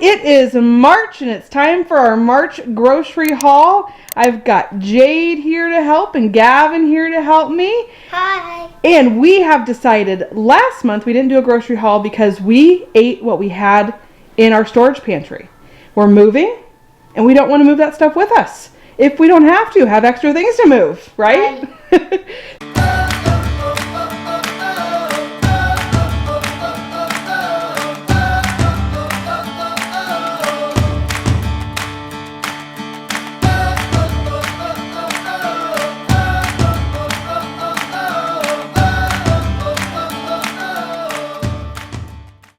it is March and it's time for our March grocery haul. I've got Jade here to help and Gavin here to help me. Hi. And we have decided last month we didn't do a grocery haul because we ate what we had in our storage pantry. We're moving and we don't want to move that stuff with us. If we don't have to, have extra things to move, right?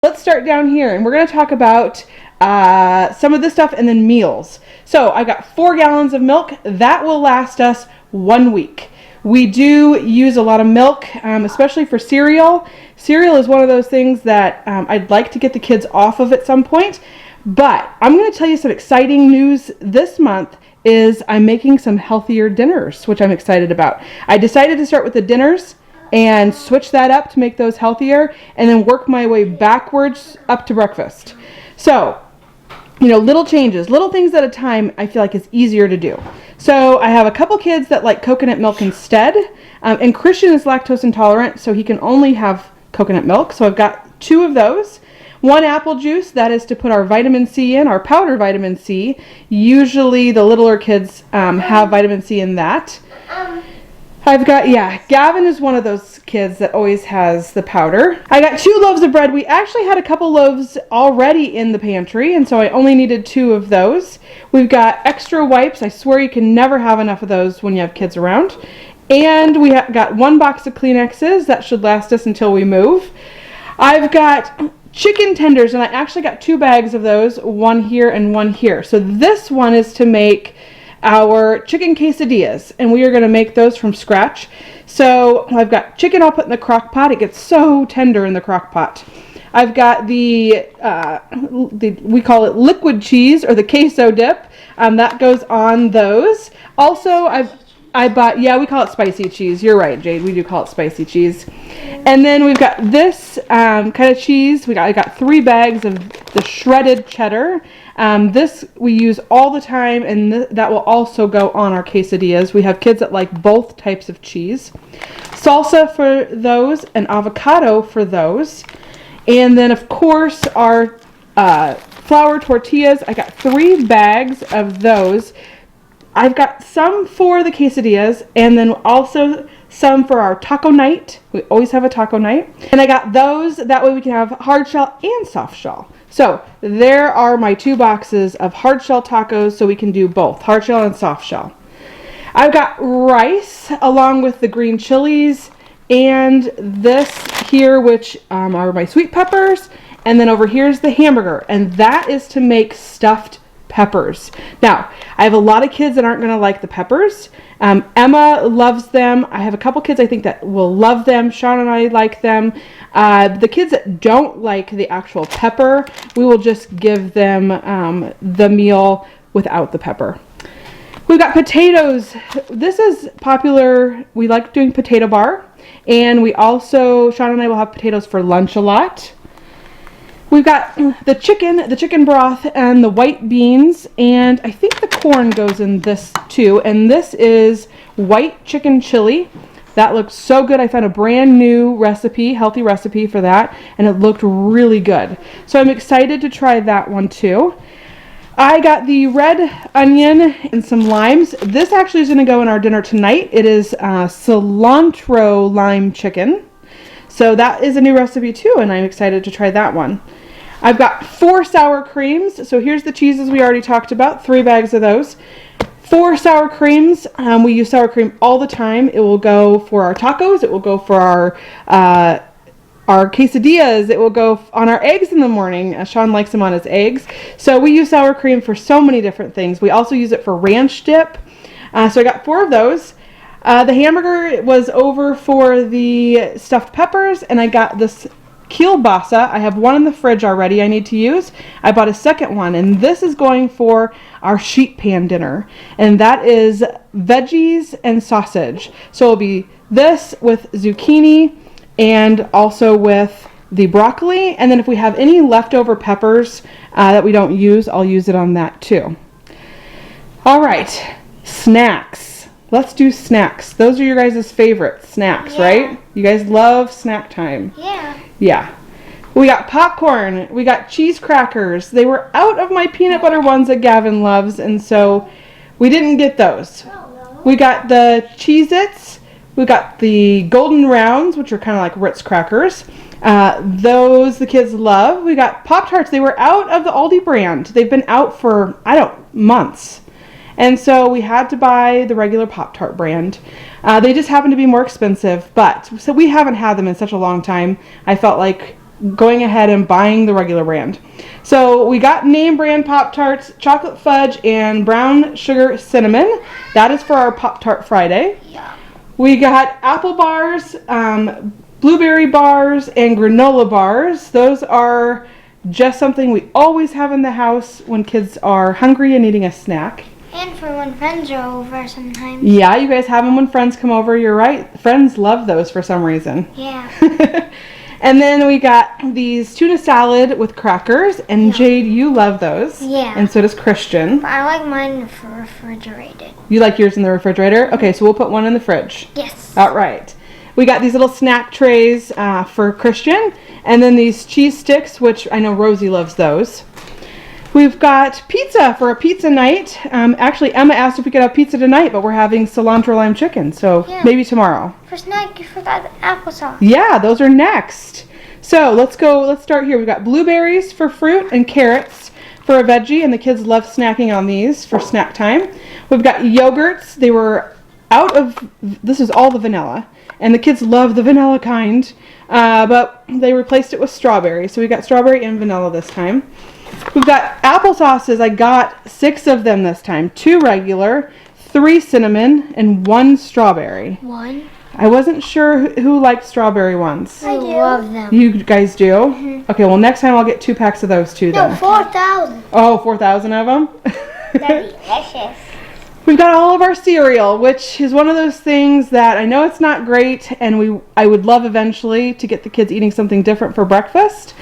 Let's start down here and we're going to talk about some of this stuff and then meals. So I got 4 gallons of milk. That will last us 1 week. We do use a lot of milk, especially for cereal. Cereal is one of those things that I'd like to get the kids off of at some point. But I'm going to tell you some exciting news this month is I'm making some healthier dinners, which I'm excited about. I decided to start with the dinners and switch that up to make those healthier and then work my way backwards up to breakfast. So, you know, little changes, little things at a time I feel like is easier to do. So I have a couple kids that like coconut milk instead, and Christian is lactose intolerant, so he can only have coconut milk. So I've got 2 of those. 1 apple juice, that is to put our vitamin C in, our powdered vitamin C. Usually the littler kids have vitamin C in that. I've got, Gavin is one of those kids that always has the powder. I got 2 loaves of bread. We actually had a couple loaves already in the pantry, and so I only needed 2 of those. We've got extra wipes. I swear you can never have enough of those when you have kids around. And we got 1 box of Kleenexes. That should last us until we move. I've got chicken tenders, and I actually got 2 bags of those, 1 here and 1 here. So this one is to make our chicken quesadillas, and we are going to make those from scratch. So I've got chicken I'll put in the crock pot. It gets so tender in the crock pot. I've got the we call it liquid cheese or the queso dip. That goes on those. Also, I bought, we call it spicy cheese. You're right, Jade. We do call it spicy cheese. And then we've got this kind of cheese. I got 3 bags of the shredded cheddar. This we use all the time, and that will also go on our quesadillas. We have kids that like both types of cheese. Salsa for those, and avocado for those. And then, of course, our flour tortillas. I got 3 bags of those. I've got some for the quesadillas, and then also some for our taco night. We always have a taco night. And I got those, that way we can have hard shell and soft shell. So there are my 2 boxes of hard shell tacos, so we can do both, hard shell and soft shell. I've got rice along with the green chilies, and this here, which are my sweet peppers, and then over here is the hamburger, and that is to make stuffed peppers. Now, I have a lot of kids that aren't going to like the peppers. Emma loves them. I have a couple kids I think that will love them. Sean and I like them. The kids that don't like the actual pepper, we will just give them the meal without the pepper. We've got potatoes. This is popular. We like doing potato bar. And we also, Sean and I will have potatoes for lunch a lot. We've got the chicken broth, and the white beans, and I think the corn goes in this too. And this is white chicken chili. That looks so good. I found a brand new recipe, healthy recipe for that, and it looked really good. So I'm excited to try that one too. I got the red onion and some limes. This actually is going to go in our dinner tonight. It is cilantro lime chicken. So that is a new recipe too, and I'm excited to try that one. I've got 4 sour creams. So here's the cheeses we already talked about, 3 bags of those. 4 sour creams. We use sour cream all the time. It will go for our tacos. It will go for our quesadillas. It will go on our eggs in the morning. Sean likes them on his eggs. So we use sour cream for so many different things. We also use it for ranch dip. So I got 4 of those. The hamburger was over for the stuffed peppers, and I got this kielbasa. I have 1 in the fridge already I need to use. I bought a second one, and this is going for our sheet pan dinner, and that is veggies and sausage. So it'll be this with zucchini and also with the broccoli, and then if we have any leftover peppers that we don't use, I'll use it on that too. All right, snacks. Let's do snacks. Those are your guys' favorite snacks, right? You guys love snack time. Yeah. We got popcorn. We got cheese crackers. They were out of my peanut butter ones that Gavin loves, and so we didn't get those. We got the Cheez-Its. We got the Golden Rounds, which are kind of like Ritz crackers. Those the kids love. We got Pop-Tarts. They were out of the Aldi brand. They've been out for, months. And so we had to buy the regular Pop-Tart brand. They just happen to be more expensive, so we haven't had them in such a long time. I felt like going ahead and buying the regular brand. So we got name brand Pop-Tarts, chocolate fudge, and brown sugar cinnamon. That is for our Pop-Tart Friday. We got apple bars, blueberry bars, and granola bars. Those are just something we always have in the house when kids are hungry and needing a snack. And for when friends are over sometimes. Yeah, you guys have them when friends come over. You're right. Friends love those for some reason. Yeah. And then we got these tuna salad with crackers. And Jade, you love those. Yeah. And so does Christian. But I like mine refrigerated. You like yours in the refrigerator? Okay, so we'll put one in the fridge. Yes. All right. We got these little snack trays for Christian. And then these cheese sticks, which I know Rosie loves those. We've got pizza for a pizza night. Actually, Emma asked if we could have pizza tonight, but we're having cilantro lime chicken, so maybe tomorrow. For snack, you forgot the applesauce. Yeah, those are next. So let's start here. We've got blueberries for fruit and carrots for a veggie, and the kids love snacking on these for snack time. We've got yogurts. They were this is all the vanilla, and the kids love the vanilla kind, but they replaced it with strawberry. So we got strawberry and vanilla this time. We've got applesauces. I got 6 of them this time. 2 regular, 3 cinnamon, and 1 strawberry. 1? I wasn't sure who liked strawberry ones. I love them. You guys do? Mm-hmm. Okay, well next time I'll get 2 packs of those too then. No, 4,000. Oh, 4,000 of them? That'd be delicious. We've got all of our cereal, which is one of those things that I know it's not great, and I would love eventually to get the kids eating something different for breakfast.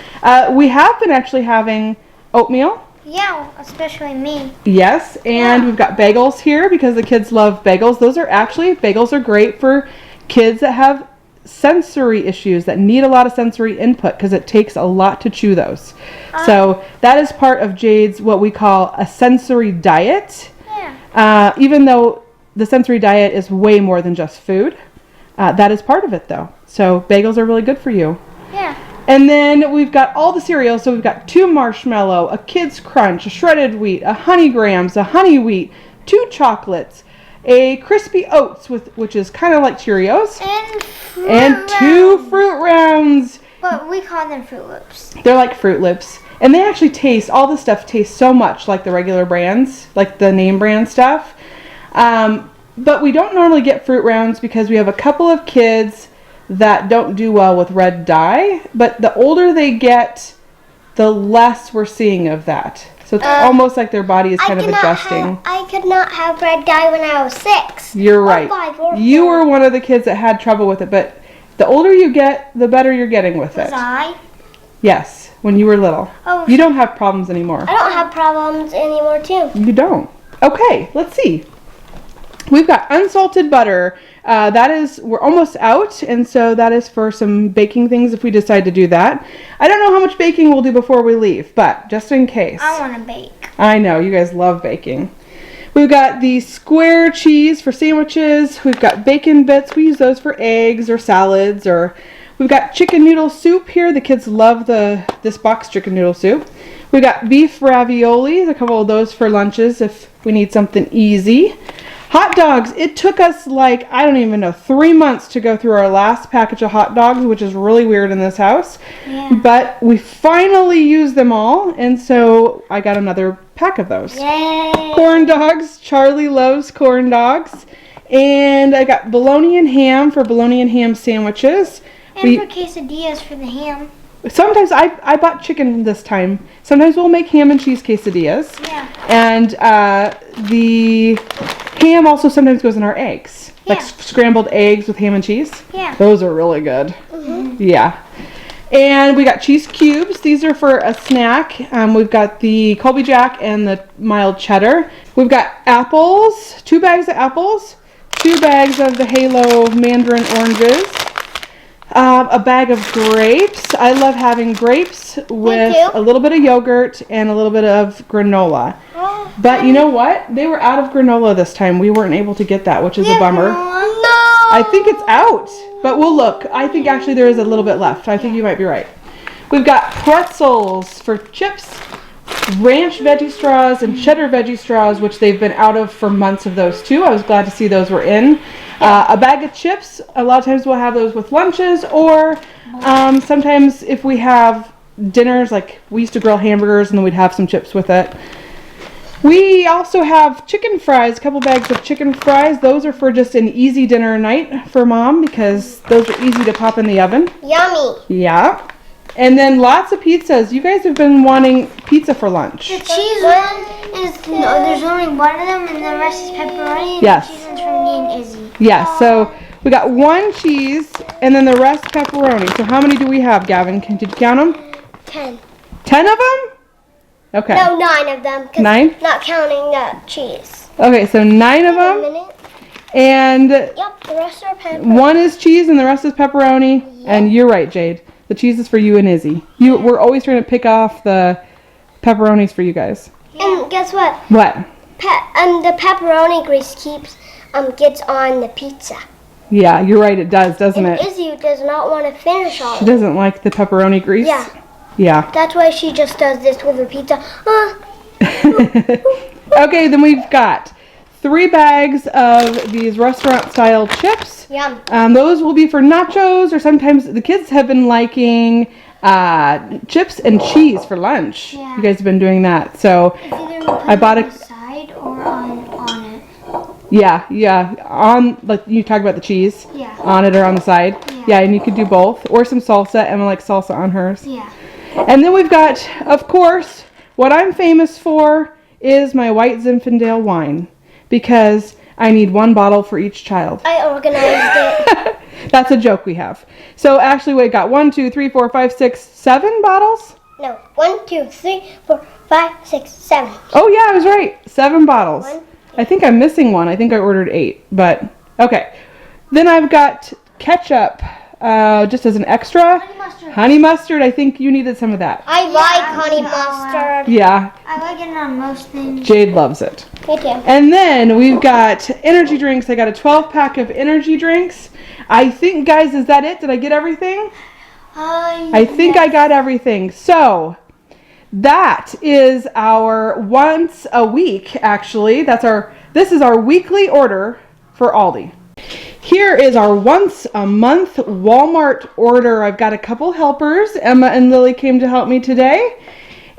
We have been actually having oatmeal. Yeah, especially me. Yes, and we've got bagels here because the kids love bagels. Bagels are great for kids that have sensory issues, that need a lot of sensory input, because it takes a lot to chew those. So that is part of Jade's what we call a sensory diet. Yeah. Even though the sensory diet is way more than just food, that is part of it though. So bagels are really good for you. Yeah. And then we've got all the cereals. So we've got 2 marshmallow, a Kids Crunch, a shredded wheat, a honey grams, a honey wheat, 2 chocolates, a crispy oats which is kind of like Cheerios, and 2 fruit rounds. But we call them Fruit Loops. They're like Fruit Loops, and they actually all the stuff tastes so much like the regular brands, like the name brand stuff. But we don't normally get fruit rounds because we have a couple of kids that don't do well with red dye, but the older they get, the less we're seeing of that. So it's almost like their body is kind of adjusting. I could not have red dye when I was 6. You're right. 5 or 4. You were one of the kids that had trouble with it, but the older you get, the better you're getting with it. Was I? Yes, when you were little. Oh, you don't have problems anymore. I don't have problems anymore too. You don't. Okay, let's see. We've got unsalted butter. We're almost out, and so that is for some baking things if we decide to do that. I don't know how much baking we'll do before we leave, but just in case. I want to bake. I know, you guys love baking. We've got the square cheese for sandwiches. We've got bacon bits. We use those for eggs or salads, or we've got chicken noodle soup here. The kids love this box chicken noodle soup. We got beef raviolis, a couple of those for lunches if we need something easy. Hot dogs. It took us 3 months to go through our last package of hot dogs, which is really weird in this house. Yeah. But we finally used them all, and so I got another pack of those. Yay! Corn dogs. Charlie loves corn dogs. And I got bologna and ham for bologna and ham sandwiches. And for quesadillas for the ham. Sometimes I bought chicken this time. Sometimes we'll make ham and cheese quesadillas. Yeah. And the ham also sometimes goes in our eggs. Yeah. Like scrambled eggs with ham and cheese. Yeah. Those are really good. Mm-hmm. Yeah. And we got cheese cubes. These are for a snack. We've got the Colby Jack and the mild cheddar. We've got apples, 2 bags of apples, 2 bags of the Halo mandarin oranges, a bag of grapes. I love having grapes with a little bit of yogurt and a little bit of granola. But you know what? They were out of granola this time. We weren't able to get that, which is a bummer. No. I think it's out, but we'll look. I think actually there is a little bit left. I think you might be right. We've got pretzels for chips, ranch veggie straws, and cheddar veggie straws, which they've been out of for months of those too. I was glad to see those were in. A bag of chips. A lot of times we'll have those with lunches, or sometimes if we have dinners, like we used to grill hamburgers and then we'd have some chips with it. We also have chicken fries, a couple bags of chicken fries. Those are for just an easy dinner night for Mom because those are easy to pop in the oven. Yummy. Yeah. And then lots of pizzas. You guys have been wanting pizza for lunch. The cheese one is, there's only one of them and the rest is pepperoni. And Yes. The cheese one's from me and Izzy. Yes, so we got 1 cheese and then the rest pepperoni. So how many do we have, Gavin? Did you count them? 10. 10 of them? Okay. No, 9 of them. 9? Not counting the cheese. Okay, so 9 of A them. minute. And Yep, the rest are pepperoni. 1 is cheese and the rest is pepperoni. Yep. And you're right, Jade. The cheese is for you and Izzy. We're always trying to pick off the pepperonis for you guys. And guess what? What? The pepperoni grease gets on the pizza. Yeah, you're right. It does, doesn't And it? Izzy does not want to finish all She of it. doesn't like the pepperoni grease. Yeah. Yeah. That's why she just does this with her pizza. Okay, then we've got 3 bags of these restaurant-style chips. Yum. Those will be for nachos, or sometimes the kids have been liking chips and cheese for lunch. Yeah. You guys have been doing that. So It's either I bought on a... the side or on it. Yeah. On, like you talk about the cheese. Yeah. On it or on the side. Yeah. And you could do both. Or some salsa. Emma likes salsa on hers. Yeah. And then we've got, of course, what I'm famous for is my white Zinfandel wine. Because I need 1 bottle for each child. I organized it. That's a joke we have. So actually we got 1, 2, 3, 4, 5, 6, 7 bottles. No. 1, 2, 3, 4, 5, 6, 7. Oh yeah, I was right. 7 bottles. 1. I think I'm missing 1. I think I ordered 8, but okay. Then I've got ketchup, just as an extra. Honey mustard. Honey mustard. I think you needed some of that. I like honey mustard. Yeah, I like it on most things. Jade loves it. Me too. And then we've got energy drinks. I got a 12-pack of energy drinks. I think, guys, is that it? Did I get everything? I think I got everything. So that is our once a week, actually. This is our weekly order for Aldi. Here is our once a month Walmart order. I've got a couple helpers. Emma and Lily came to help me today.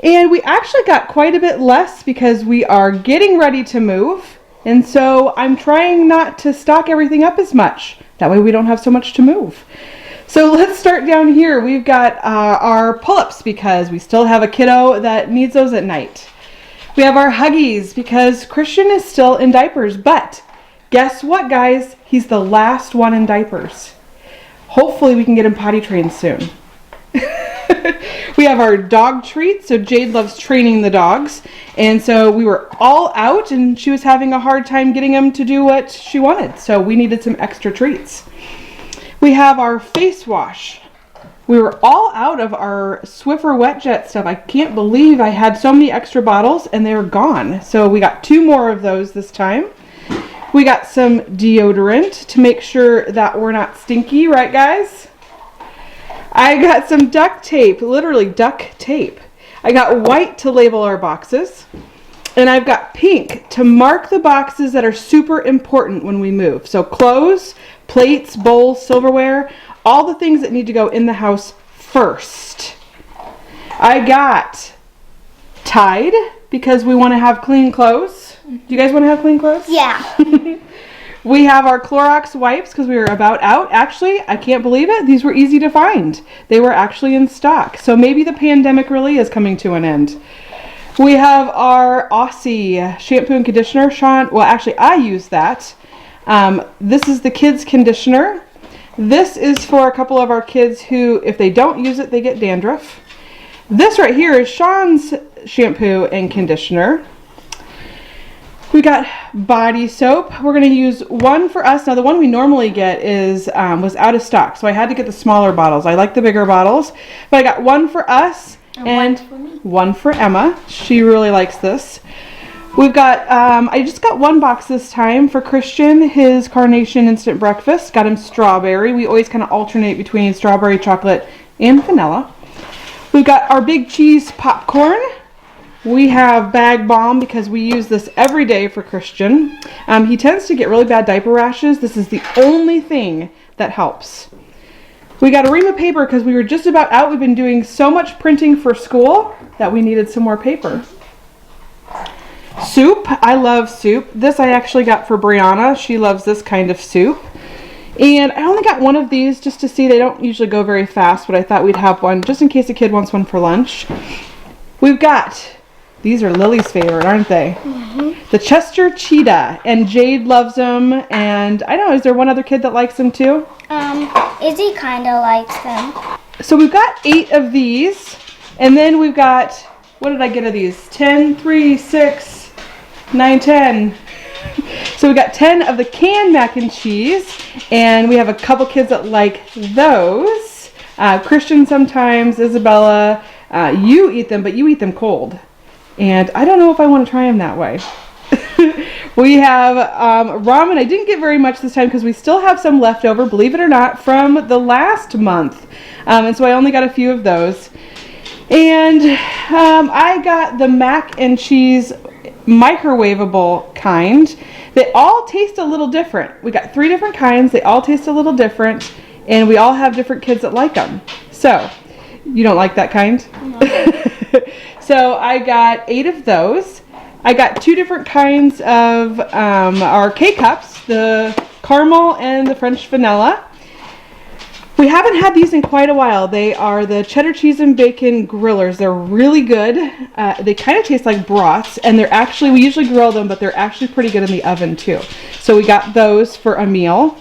And we actually got quite a bit less because we are getting ready to move. And so I'm trying not to stock everything up as much. That way we don't have so much to move. So let's start down here. We've got our pull-ups because we still have a kiddo that needs those at night. We have our Huggies because Christian is still in diapers. But guess what, guys? He's the last one in diapers. Hopefully we can get him potty trained soon. We have our dog treats. So Jade loves training the dogs. And so we were all out and she was having a hard time getting him to do what she wanted. So we needed some extra treats. We have our face wash. We were all out of our Swiffer Wet Jet stuff. I can't believe I had so many extra bottles and they were gone. So we got 2 more of those this time. We got some deodorant to make sure that we're not stinky, right guys? I got some duct tape, literally duct tape. I got white to label our boxes. And I've got pink to mark the boxes that are super important when we move. So clothes, plates, bowls, silverware, all the things that need to go in the house first. I got Tide because we want to have clean clothes. Do you guys want to have clean clothes? Yeah. We have our Clorox wipes because we were about out. Actually, I can't believe it. These were easy to find. They were actually in stock. So maybe the pandemic really is coming to an end. We have our Aussie shampoo and conditioner. Sean, well, actually, I use that. This is the kids' conditioner. This is for a couple of our kids who, if they don't use it, they get dandruff. This right here is Sean's shampoo and conditioner. We got body soap. We're going to use one for us. Now the one we normally get is was out of stock, so I had to get the smaller bottles. I like the bigger bottles, but I got one for us and one for Emma. She really likes this. We've got, I just got one box this time for Christian, his Carnation Instant Breakfast. Got him strawberry. We always kind of alternate between strawberry, chocolate, and vanilla. We've got our big cheese popcorn. We have Bag Balm because we use this every day for Christian. He tends to get really bad diaper rashes. This is the only thing that helps. We got a ream of paper because we were just about out. We've been doing so much printing for school that we needed some more paper. Soup. I love soup. This I actually got for Brianna. She loves this kind of soup. And I only got one of these just to see. They don't usually go very fast, but I thought we'd have one just in case a kid wants one for lunch. We've got, these are Lily's favorite, aren't they? Mm-hmm. The Chester Cheetah. And Jade loves them. And I don't know, is there one other kid that likes them too? Izzy kind of likes them. So we've got 8 of these. And then we've got, what did I get of these? 10, 3, 6, 9, 10. So we got 10 of the canned mac and cheese, and we have a couple kids that like those. Christian sometimes, Isabella, you eat them, but you eat them cold. And I don't know if I want to try them that way. We have ramen. I didn't get very much this time because we still have some left over, believe it or not, from the last month. And so I only got a few of those. And I got the mac and cheese microwavable kind. They all taste a little different. We got 3 different kinds. They all taste a little different, and we all have different kids that like them. So, you don't like that kind? No. So I got 8 of those. I got 2 different kinds of our K-Cups, the caramel and the French vanilla. We haven't had these in quite a while. They are the cheddar cheese and bacon grillers. They're really good. They kind of taste like brats, and they're actually, we usually grill them, but they're actually pretty good in the oven too. So we got those for a meal.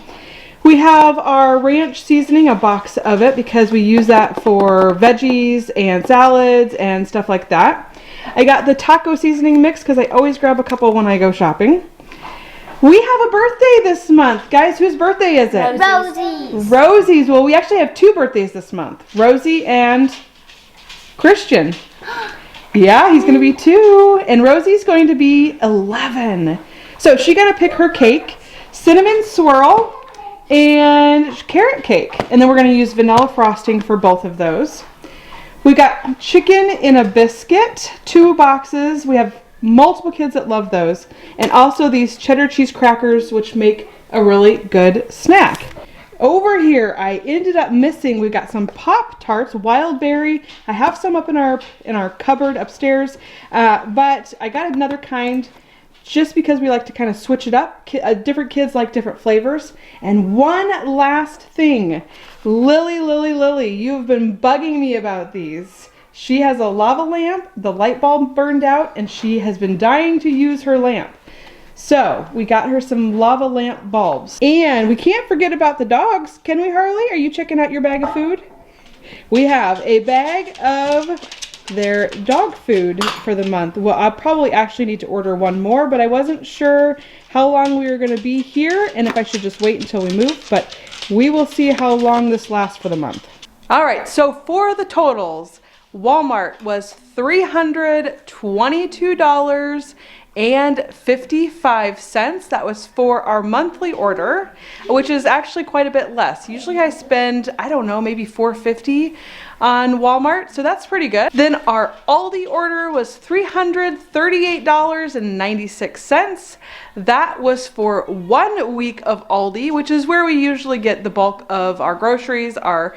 We have our ranch seasoning, a box of it, because we use that for veggies and salads and stuff like that. I got the taco seasoning mix because I always grab a couple when I go shopping. We have a birthday this month. Guys, whose birthday is it? Rosie's. Rosie's. Well, we actually have 2 birthdays this month. Rosie and Christian. Yeah, he's going to be 2. And Rosie's going to be 11. So she got to pick her cake. Cinnamon swirl and carrot cake. And then we're going to use vanilla frosting for both of those. We got chicken in a biscuit. 2 boxes. We have multiple kids that love those, and also these cheddar cheese crackers, which make a really good snack. Over here I ended up missing, we got some Pop-Tarts, wild berry. I have some up in our cupboard upstairs, but I got another kind just because we like to kind of switch it up. Different kids like different flavors. And one last thing, Lily, you've been bugging me about these. She has a lava lamp, the light bulb burned out, and she has been dying to use her lamp. So we got her some lava lamp bulbs. And we can't forget about the dogs. Can we, Harley? Are you checking out your bag of food? We have a bag of their dog food for the month. Well, I'll probably actually need to order one more, but I wasn't sure how long we were going to be here and if I should just wait until we move, but we will see how long this lasts for the month. All right, so for the totals, Walmart was $322.55. That was for our monthly order, which is actually quite a bit less. Usually I spend, I don't know, maybe $4.50 on Walmart, so that's pretty good. Then our Aldi order was $338.96. That was for 1 week of Aldi, which is where we usually get the bulk of our groceries, our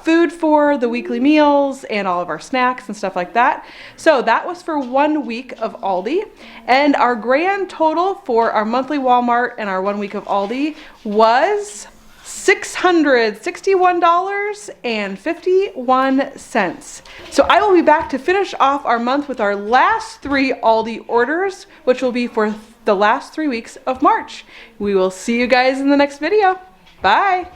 food for the weekly meals, and all of our snacks and stuff like that. So that was for 1 week of Aldi. And our grand total for our monthly Walmart and our 1 week of Aldi was $661.51. So I will be back to finish off our month with our last 3 Aldi orders, which will be for the last 3 weeks of March. We will see you guys in the next video. Bye.